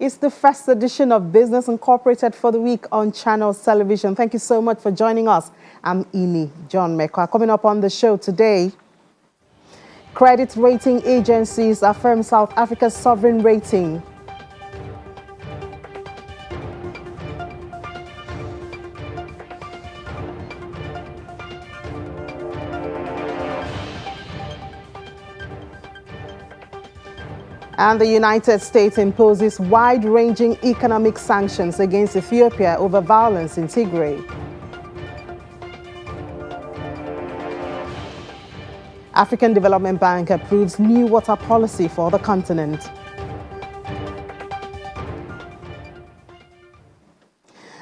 It's the first edition of Business Incorporated for the week on Channels Television. Thank you so much for joining us. I'm Ini John Mekwa. Coming up on the show today, credit rating agencies affirm South Africa's sovereign rating. And the United States imposes wide-ranging economic sanctions against Ethiopia over violence in Tigray. African Development Bank approves new water policy for the continent.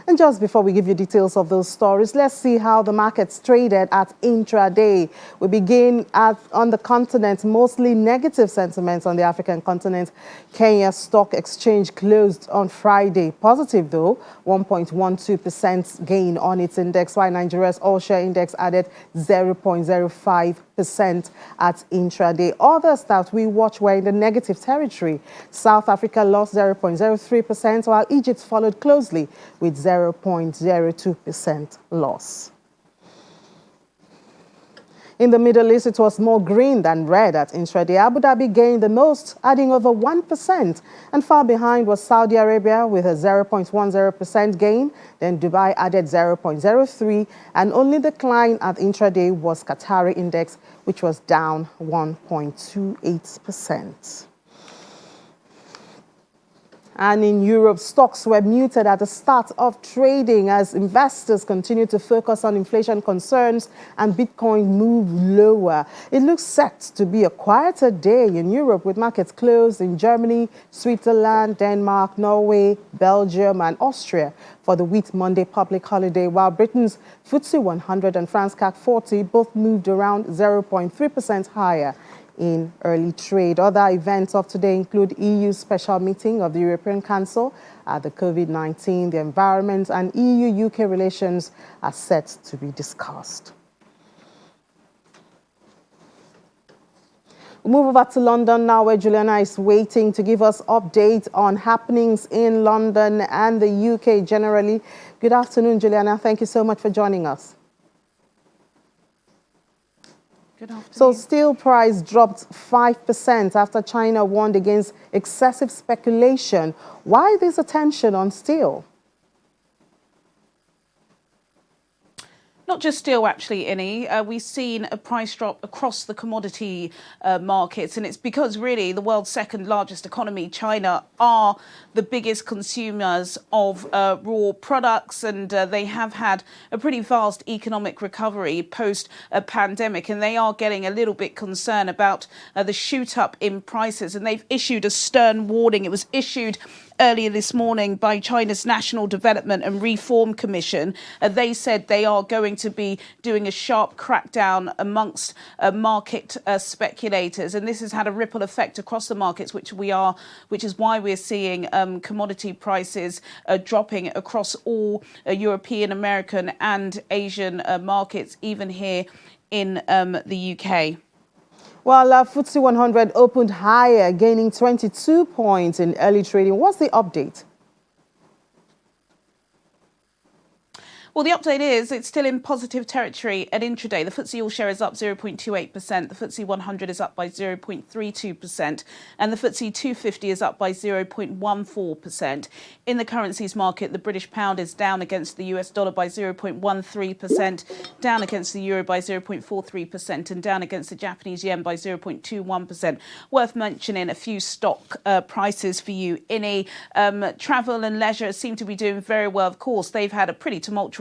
And just before we give you details of those stories, let's see how the markets traded at intraday. We begin on the continent, mostly negative sentiments on the African continent. Kenya Stock Exchange closed on Friday. Positive though, 1.12% gain on its index, while Nigeria's all-share index added 0.05% at intraday. Others that we watch were in the negative territory. South Africa lost 0.03%, while Egypt followed closely with 0.02% loss. In the Middle East, it was more green than red at intraday. Abu Dhabi gained the most, adding over 1%. And far behind was Saudi Arabia with a 0.10% gain. Then Dubai added 0.03%. And only decline at intraday was Qatari index, which was down 1.28%. And in Europe, stocks were muted at the start of trading as investors continue to focus on inflation concerns and Bitcoin moved lower. It looks set to be a quieter day in Europe with markets closed in Germany, Switzerland, Denmark, Norway, Belgium and Austria for the Whit Monday public holiday, while Britain's FTSE 100 and France CAC 40 both moved around 0.3% higher in early trade. Other events of today include EU's special meeting of the European Council, the COVID-19, the environment, and EU-UK relations are set to be discussed. We'll move over to London now, where Juliana is waiting to give us updates on happenings in London and the UK generally. Good afternoon, Juliana. Thank you so much for joining us. Good afternoon. So steel price dropped 5% after China warned against excessive speculation. Why this attention on steel? Not just steel, actually, Inni. We've seen a price drop across the commodity markets, and it's because really the world's second largest economy, China, are the biggest consumers of raw products, and they have had a pretty fast economic recovery post a pandemic, and they are getting a little bit concerned about the shoot up in prices, and they've issued a stern warning. It was issued earlier this morning by China's National Development and Reform Commission. They said they are going to be doing a sharp crackdown amongst market speculators, and this has had a ripple effect across the markets, which is why we're seeing commodity prices dropping across all European, American and Asian markets, even here in the UK. Well, FTSE 100 opened higher, gaining 22 points in early trading. What's the update? Well, the update is it's still in positive territory at intraday. The FTSE all-share is up 0.28%, the FTSE 100 is up by 0.32%, and the FTSE 250 is up by 0.14%. In the currencies market, the British pound is down against the US dollar by 0.13%, down against the euro by 0.43%, and down against the Japanese yen by 0.21%. Worth mentioning a few stock prices for you. Inni, travel and leisure seem to be doing very well. Of course, they've had a pretty tumultuous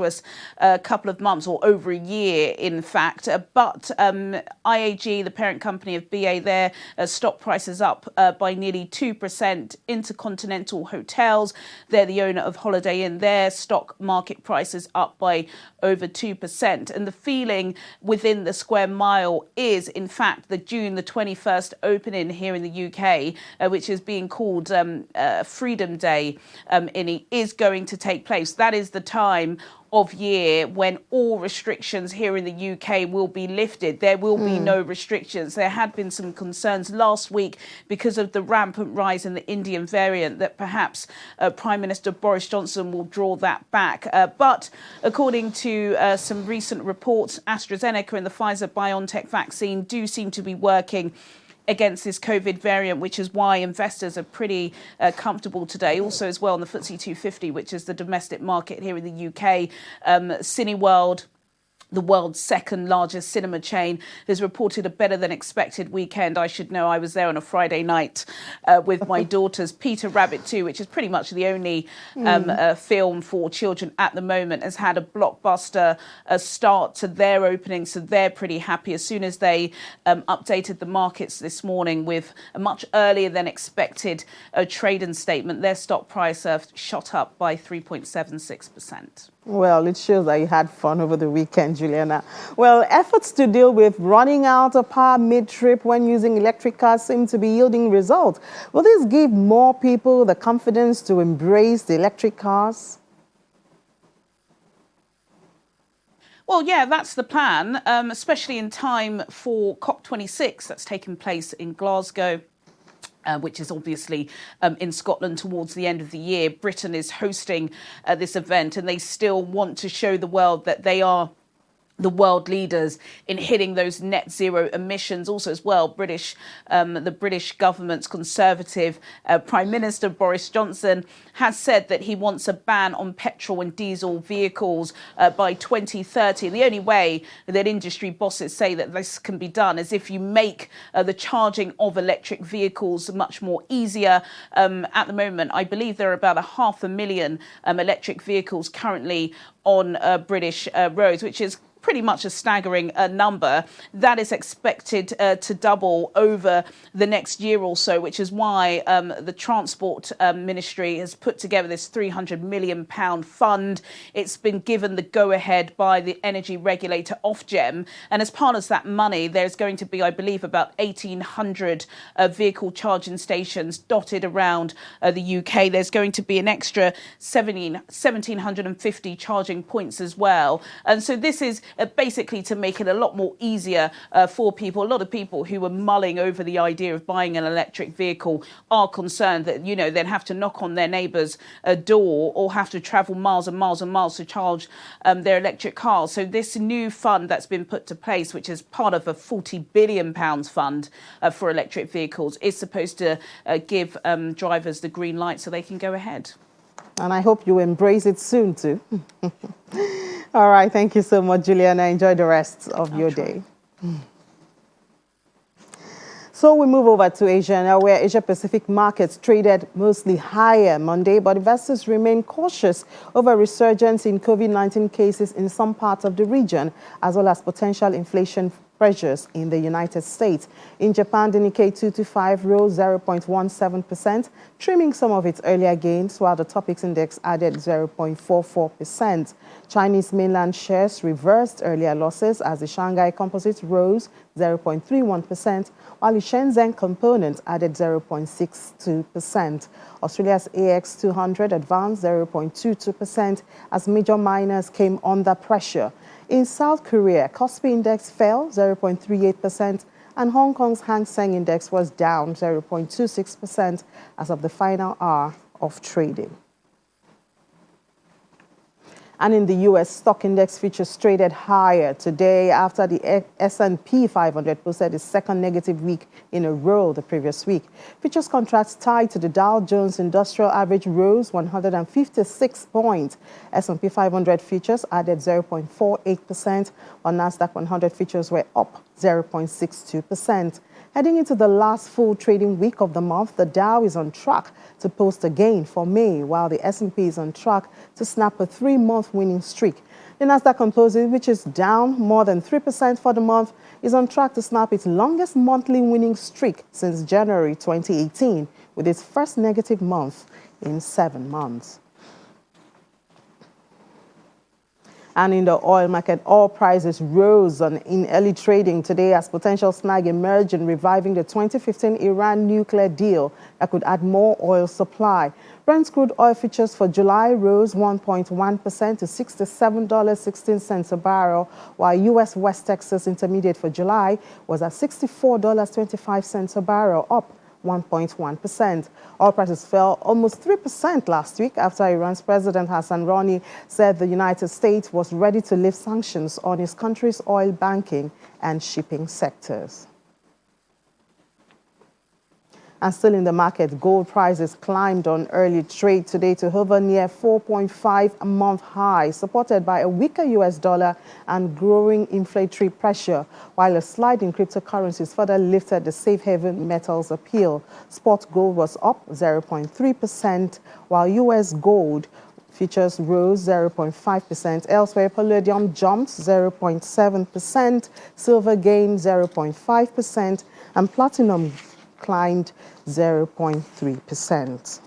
couple of months, or over a year, in fact. But IAG, the parent company of BA, their stock prices up by nearly 2%. Intercontinental Hotels, they're the owner of Holiday Inn, their stock market prices up by over 2%. And the feeling within the square mile is, in fact, the June the 21st opening here in the UK, which is being called Freedom Day, is going to take place. That is the time of year when all restrictions here in the UK will be lifted. There will be no restrictions. There had been some concerns last week because of the rampant rise in the Indian variant that perhaps Prime Minister Boris Johnson will draw that back. But according to some recent reports, AstraZeneca and the Pfizer-BioNTech vaccine do seem to be working against this COVID variant, which is why investors are pretty comfortable today. Also as well on the FTSE 250, which is the domestic market here in the UK, Cineworld, the world's second largest cinema chain, has reported a better than expected weekend. I should know, I was there on a Friday night with my daughters. Peter Rabbit 2, which is pretty much the only film for children at the moment, has had a blockbuster start to their opening, so they're pretty happy. As soon as they updated the markets this morning with a much earlier than expected trading statement, their stock price shot up by 3.76%. Well, it shows that you had fun over the weekend, Juliana. Well, efforts to deal with running out of power mid-trip when using electric cars seem to be yielding results. Will this give more people the confidence to embrace the electric cars? Well, yeah, that's the plan, especially in time for COP26 that's taking place in Glasgow. Which is obviously in Scotland towards the end of the year. Britain is hosting this event, and they still want to show the world that they are the world leaders in hitting those net zero emissions. Also as well, the British government's Conservative Prime Minister Boris Johnson has said that he wants a ban on petrol and diesel vehicles by 2030. And the only way that industry bosses say that this can be done is if you make the charging of electric vehicles much more easier. At the moment, I believe there are about 500,000 electric vehicles currently on British roads, which is pretty much a staggering number. That is expected to double over the next year or so, which is why the Transport Ministry has put together this £300 million fund. It's been given the go-ahead by the energy regulator Ofgem. And as part of that money, there's going to be, I believe, about 1,800 vehicle charging stations dotted around the UK. There's going to be an extra 1,750 charging points as well. And so this is basically to make it a lot more easier for people. A lot of people who were mulling over the idea of buying an electric vehicle are concerned that, you know, they'd have to knock on their neighbour's door or have to travel miles and miles and miles to charge their electric cars. So this new fund that's been put to place, which is part of a £40 billion fund for electric vehicles, is supposed to give drivers the green light so they can go ahead. And I hope you embrace it soon too. All right, thank you so much, Juliana. Enjoy the rest of your day. So we move over to Asia now, where Asia-Pacific markets traded mostly higher Monday, but investors remain cautious over resurgence in COVID-19 cases in some parts of the region, as well as potential inflation pressures in the United States. In Japan, the Nikkei 225 rose 0.17%, trimming some of its earlier gains, while the Topix index added 0.44%. Chinese mainland shares reversed earlier losses as the Shanghai Composite rose 0.31%, while the Shenzhen component added 0.62%. Australia's AX 200 advanced 0.22% as major miners came under pressure. In South Korea, Kospi index fell 0.38%, and Hong Kong's Hang Seng index was down 0.26% as of the final hour of trading. And in the U.S., stock index futures traded higher today after the S&P 500 posted its second negative week in a row the previous week. Futures contracts tied to the Dow Jones Industrial Average rose 156 points. S&P 500 futures added 0.48%, while Nasdaq 100 futures were up 0.62%. Heading into the last full trading week of the month, the Dow is on track to post a gain for May, while the S&P is on track to snap a 3-month winning streak. The Nasdaq Composite, which is down more than 3% for the month, is on track to snap its longest monthly winning streak since January 2018, with its first negative month in 7 months. And in the oil market, oil prices rose in early trading today as potential snag emerged in reviving the 2015 Iran nuclear deal that could add more oil supply. Brent crude oil futures for July rose 1.1% to $67.16 a barrel, while U.S. West Texas Intermediate for July was at $64.25 a barrel, up 1.1%. Oil prices fell almost 3% last week after Iran's President Hassan Rouhani said the United States was ready to lift sanctions on his country's oil banking and shipping sectors. And still in the market, gold prices climbed on early trade today to hover near 4.5-month high, supported by a weaker U.S. dollar and growing inflationary pressure, while a slide in cryptocurrencies further lifted the safe haven metals appeal. Spot gold was up 0.3%, while U.S. gold futures rose 0.5%. Elsewhere, palladium jumped 0.7%, silver gained 0.5%, and platinum climbed 0.3%.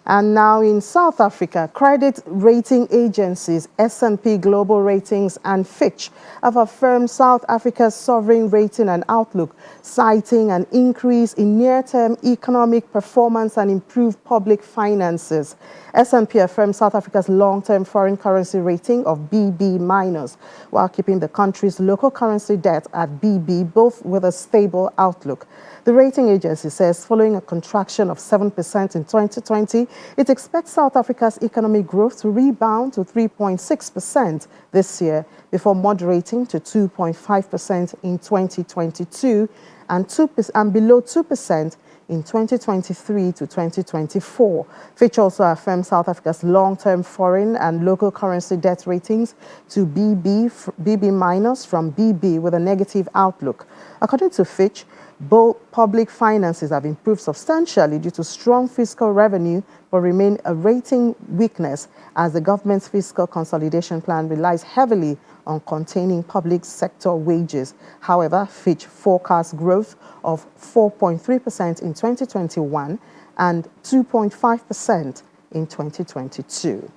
And now in South Africa, credit rating agencies S&P Global Ratings and Fitch have affirmed South Africa's sovereign rating and outlook, citing an increase in near-term economic performance and improved public finances. S&P affirmed South Africa's long-term foreign currency rating of BB-, while keeping the country's local currency debt at BB, both with a stable outlook. The rating agency says following a contraction of 7% in 2020, it expects South Africa's economic growth to rebound to 3.6% this year before moderating to 2.5% in 2022 and below 2% in 2023 to 2024. Fitch also affirmed South Africa's long-term foreign and local currency debt ratings to BB- from BB with a negative outlook. According to Fitch, both public finances have improved substantially due to strong fiscal revenue, but remain a rating weakness as the government's fiscal consolidation plan relies heavily on containing public sector wages. However, Fitch forecasts growth of 4.3% in 2021 and 2.5% in 2022.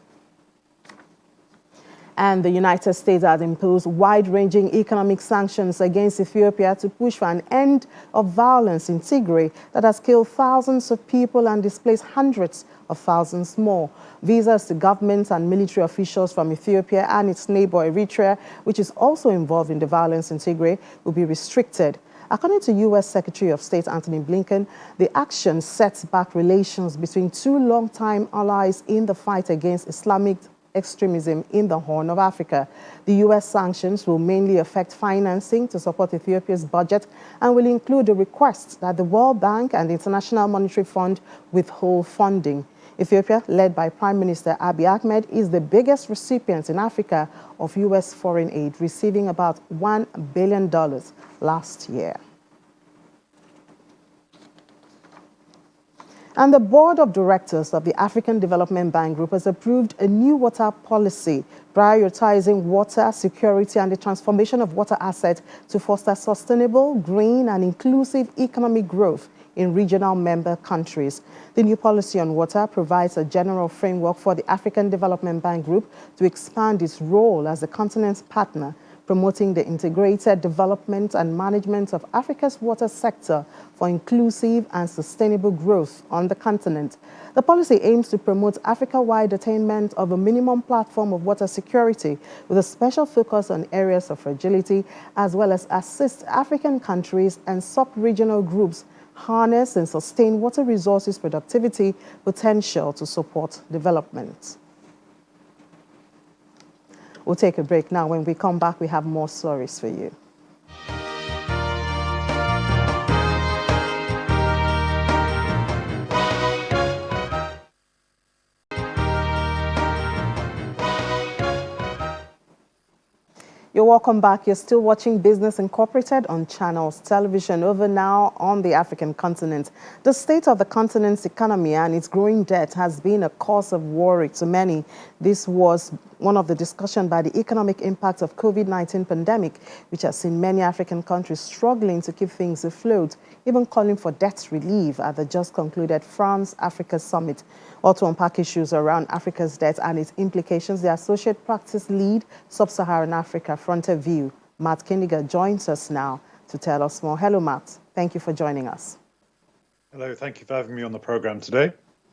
And the United States has imposed wide-ranging economic sanctions against Ethiopia to push for an end of violence in Tigray that has killed thousands of people and displaced hundreds of thousands more. Visas to government and military officials from Ethiopia and its neighbor Eritrea, which is also involved in the violence in Tigray, will be restricted. According to U.S. Secretary of State Antony Blinken, the action sets back relations between two longtime allies in the fight against Islamic extremism in the Horn of Africa. The U.S. sanctions will mainly affect financing to support Ethiopia's budget and will include a request that the World Bank and the International Monetary Fund withhold funding. Ethiopia, led by Prime Minister Abiy Ahmed, is the biggest recipient in Africa of U.S. foreign aid, receiving about $1 billion last year. And the board of directors of the African Development Bank Group has approved a new water policy prioritizing water security and the transformation of water assets to foster sustainable, green, and inclusive economic growth in regional member countries. The new policy on water provides a general framework for the African Development Bank Group to expand its role as the continent's partner, promoting the integrated development and management of Africa's water sector for inclusive and sustainable growth on the continent. The policy aims to promote Africa-wide attainment of a minimum platform of water security with a special focus on areas of fragility, as well as assist African countries and sub-regional groups harness and sustain water resources productivity potential to support development. We'll take a break now. When we come back, we have more stories for you. You're welcome back. You're still watching Business Incorporated on Channels Television. Over now on the African continent. The state of the continent's economy and its growing debt has been a cause of worry to many. This was one of the discussion by the economic impact of COVID-19 pandemic, which has seen many African countries struggling to keep things afloat, even calling for debt relief at the just concluded France-Africa Summit. Or to unpack issues around Africa's debt and its implications, the Associate Practice Lead, Sub-Saharan Africa, Frontier View, Matt Kindiger, joins us now to tell us more. Hello, Matt. Thank you for joining us. Hello, thank you for having me on the program today.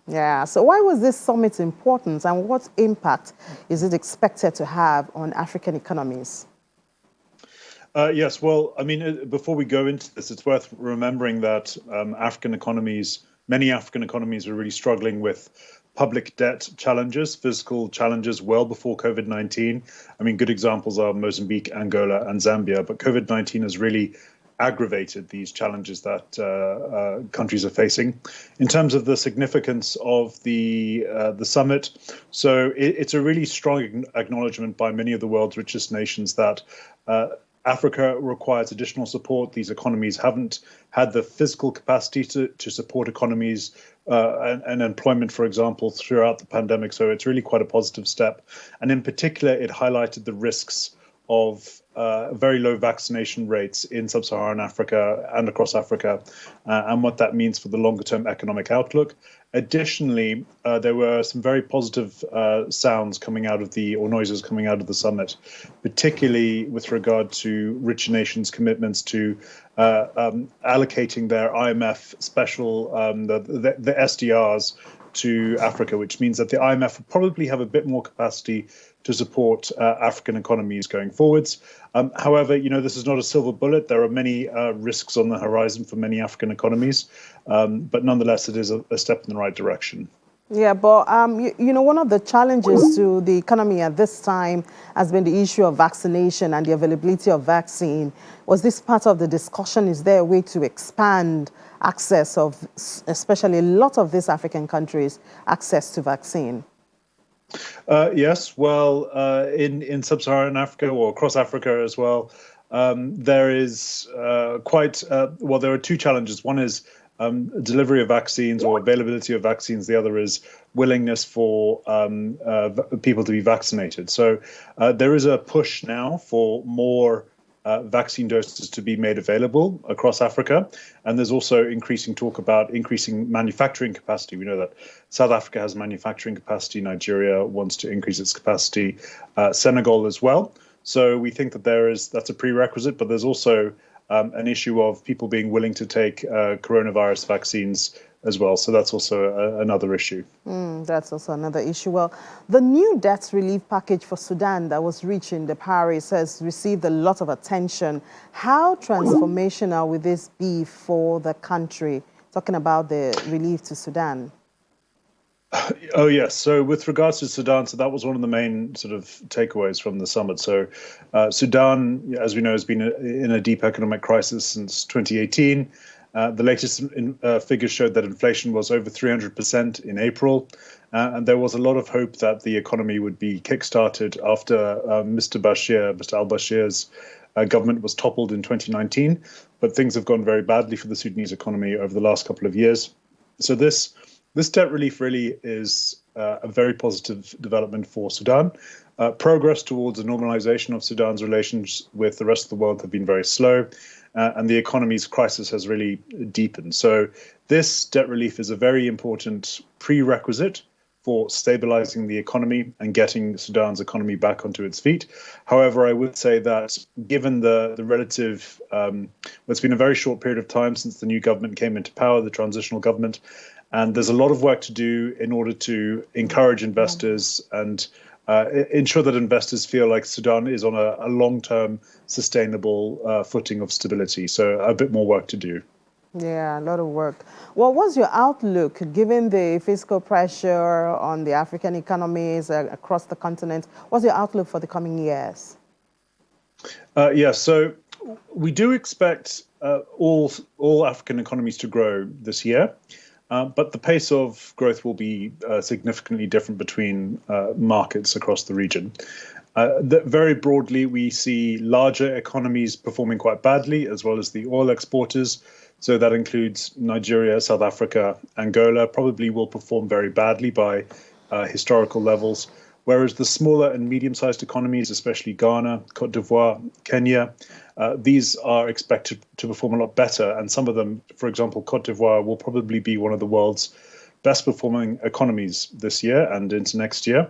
Yeah, so why was this summit important and what impact is it expected to have on African economies? Yes, well, I mean, before we go into this, it's worth remembering that many African economies are really struggling with public debt challenges, fiscal challenges well before COVID-19. I mean, good examples are Mozambique, Angola, and Zambia, but COVID-19 has really aggravated these challenges that countries are facing. In terms of the significance of the summit, so it's a really strong acknowledgement by many of the world's richest nations that Africa requires additional support. These economies haven't had the physical capacity to support economies and employment, for example, throughout the pandemic. So it's really quite a positive step. And in particular, it highlighted the risks of very low vaccination rates in sub-Saharan Africa and across Africa, and what that means for the longer-term economic outlook. Additionally, there were some very positive noises coming out of the summit, particularly with regard to rich nations' commitments to allocating their IMF special, the SDRs to Africa, which means that the IMF will probably have a bit more capacity to support African economies going forwards. However, this is not a silver bullet. There are many risks on the horizon for many African economies, but nonetheless, it is a step in the right direction. Yeah, but one of the challenges to the economy at this time has been the issue of vaccination and the availability of vaccine. Was this part of the discussion? Is there a way to expand access of, especially a lot of these African countries, access to vaccine? Yes, well, in sub-Saharan Africa or across Africa as well, there is there are two challenges. One is delivery of vaccines or availability of vaccines. The other is willingness for people to be vaccinated. So there is a push now for more vaccine doses to be made available across Africa. And there's also increasing talk about increasing manufacturing capacity. We know that South Africa has manufacturing capacity. Nigeria wants to increase its capacity. Senegal as well. So we think that that's a prerequisite, but there's also an issue of people being willing to take coronavirus vaccines as well. So that's also another issue. That's also another issue. Well, the new debt relief package for Sudan that was reached in Paris has received a lot of attention. How transformational will this be for the country? Talking about the relief to Sudan. Oh, yes. So with regards to Sudan, so that was one of the main sort of takeaways from the summit. So Sudan, as we know, has been in a deep economic crisis since 2018. The latest figures showed that inflation was over 300% in April. And there was a lot of hope that the economy would be kickstarted after Mr. al-Bashir's government was toppled in 2019. But things have gone very badly for the Sudanese economy over the last couple of years. So this debt relief really is a very positive development for Sudan. Progress towards a normalization of Sudan's relations with the rest of the world have been very slow, and the economy's crisis has really deepened. So this debt relief is a very important prerequisite for stabilizing the economy and getting Sudan's economy back onto its feet. However, I would say that given the relative, it's been a very short period of time since the new government came into power, the transitional government, and there's a lot of work to do in order to encourage investors and ensure that investors feel like Sudan is on a long-term sustainable footing of stability. So a bit more work to do. Yeah, a lot of work. Well, what's your outlook, given the fiscal pressure on the African economies across the continent? What's your outlook for the coming years? So we do expect all African economies to grow this year. But the pace of growth will be significantly different between markets across the region. Very broadly, we see larger economies performing quite badly, as well as the oil exporters. So that includes Nigeria, South Africa, Angola, probably will perform very badly by historical levels. Whereas the smaller and medium-sized economies, especially Ghana, Cote d'Ivoire, Kenya, these are expected to perform a lot better. And some of them, for example, Cote d'Ivoire will probably be one of the world's best performing economies this year and into next year.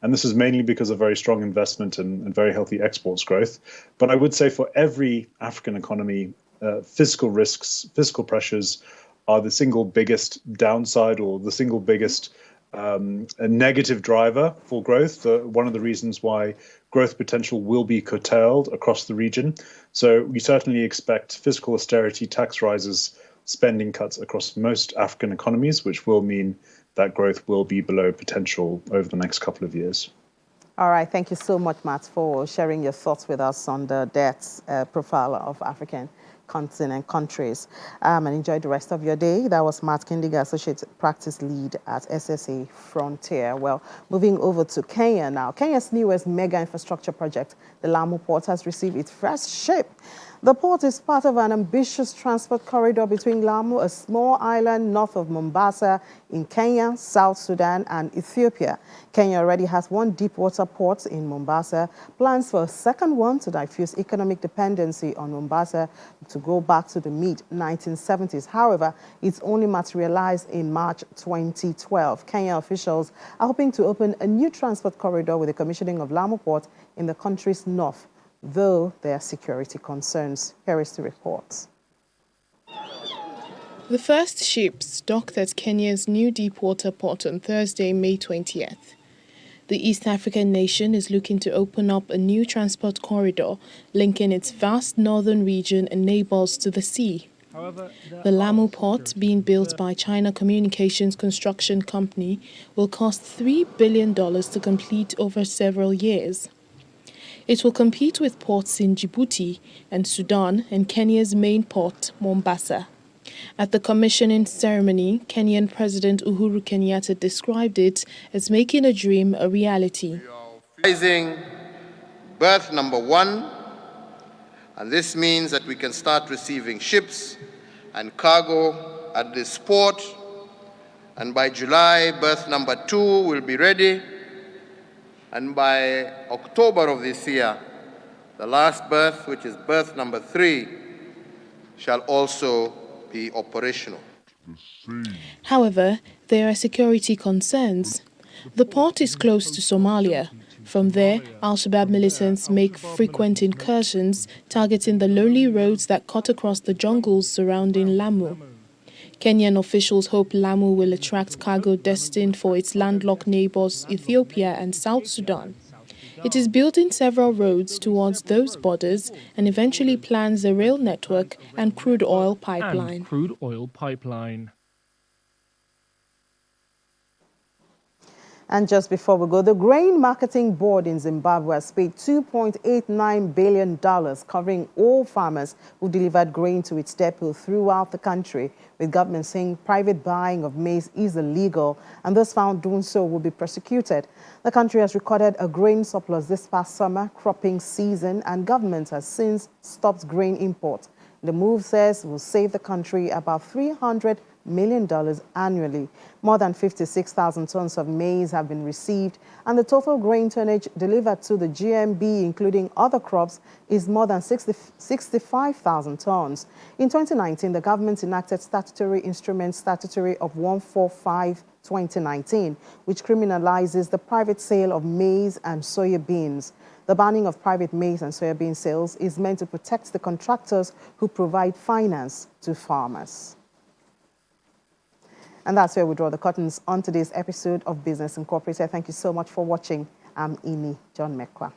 And this is mainly because of very strong investment and very healthy exports growth. But I would say for every African economy, fiscal risks, fiscal pressures are the single biggest downside or the single biggest a negative driver for growth. One of the reasons why growth potential will be curtailed across the region. So we certainly expect fiscal austerity, tax rises, spending cuts across most African economies, which will mean that growth will be below potential over the next couple of years. All right. Thank you so much, Matt, for sharing your thoughts with us on the debt profile of African continent countries. And enjoy the rest of your day. That was Matt Kindiga, Associate Practice Lead at SSA Frontier. Well, moving over to Kenya now. Kenya's newest mega infrastructure project, the LAMU port, has received its first ship. The port is part of an ambitious transport corridor between LAMU, a small island north of Mombasa, in Kenya, South Sudan, and Ethiopia. Kenya already has one deep-water port in Mombasa. Plans for a second one to diffuse economic dependency on Mombasa to go back to the mid-1970s. However, it's only materialized in March 2012. Kenya officials are hoping to open a new transport corridor with the commissioning of LAMU port in the country's north, though there are security concerns. Here is the report. The first ships docked at Kenya's new deepwater port on Thursday, May 20th. The East African nation is looking to open up a new transport corridor linking its vast northern region and neighbors to the sea. The LAMU port, being built by China Communications Construction Company, will cost $3 billion to complete over several years. It will compete with ports in Djibouti and Sudan and Kenya's main port, Mombasa. At the commissioning ceremony, Kenyan President Uhuru Kenyatta described it as making a dream a reality. Rising berth number 1, and this means that we can start receiving ships and cargo at this port, and by July, berth number 2 will be ready, and by October of this year, the last berth, which is berth number 3, shall also be operational. However, there are security concerns. The port is close to Somalia. From there, Al-Shabaab militants make frequent incursions targeting the lonely roads that cut across the jungles surrounding LAMU. Kenyan officials hope LAMU will attract cargo destined for its landlocked neighbors Ethiopia and South Sudan. It is building several roads towards those borders and eventually plans a rail network and crude oil pipeline. And just before we go, the Grain Marketing Board in Zimbabwe has paid $2.89 billion, covering all farmers who delivered grain to its depot throughout the country, with government saying private buying of maize is illegal, and those found doing so will be prosecuted. The country has recorded a grain surplus this past summer cropping season, and government has since stopped grain import. The move says will save the country about $300 million annually. More than 56,000 tons of maize have been received, and the total grain tonnage delivered to the GMB, including other crops, is more than 65,000 tons. In 2019, the government enacted statutory instrument statutory of 145/2019, which criminalizes the private sale of maize and soya beans. The banning of private maize and soybean sales is meant to protect the contractors who provide finance to farmers. And that's where we draw the curtains on today's episode of Business Incorporated. Thank you so much for watching. I'm Imi John Mekwa.